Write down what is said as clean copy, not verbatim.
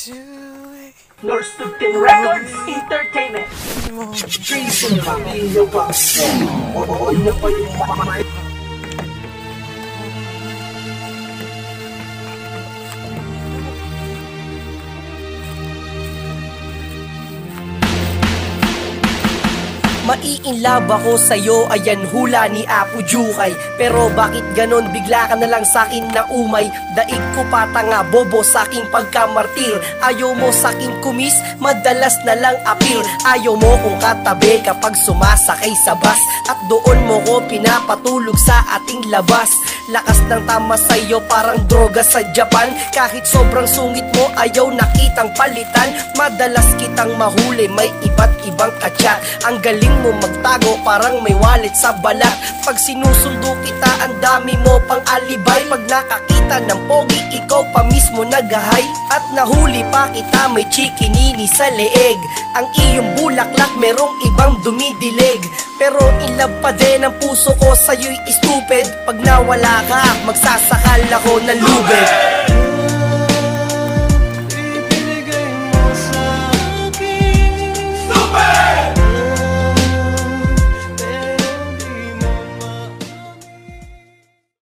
North 15 Records Entertainment. Maiinlove ako sa'yo, ayan hula ni Apo Jukay. Pero bakit ganon, bigla ka na lang sa'kin na umay. Daig ko patanga, bobo sa'king pagkamartir. Ayaw mo sa'king kumis, madalas na lang appeal. Ayaw mo kong katabi kapag sumasakay sa bus. At doon mo ko pinapatulog sa ating labas. Lakas ng tama sa'yo parang droga sa Japan. Kahit sobrang sungit mo, ayaw nakitang palitan. Madalas kitang mahuli, may iba't ibang kachat. Ang galing mo magtago, parang may wallet sa balat. Pag sinusundo kita, ang dami mo pang alibay. Pag nakakita ng pogi, ikaw pa mismo nag-high. At nahuli pa kita, may chikinini sa leeg. Ang iyong bulaklak, merong ibang dumidilig. Pero in love pa din ang puso ko sa'yo'y stupid. Pag nawala ka, magsasakal ako ng lubid.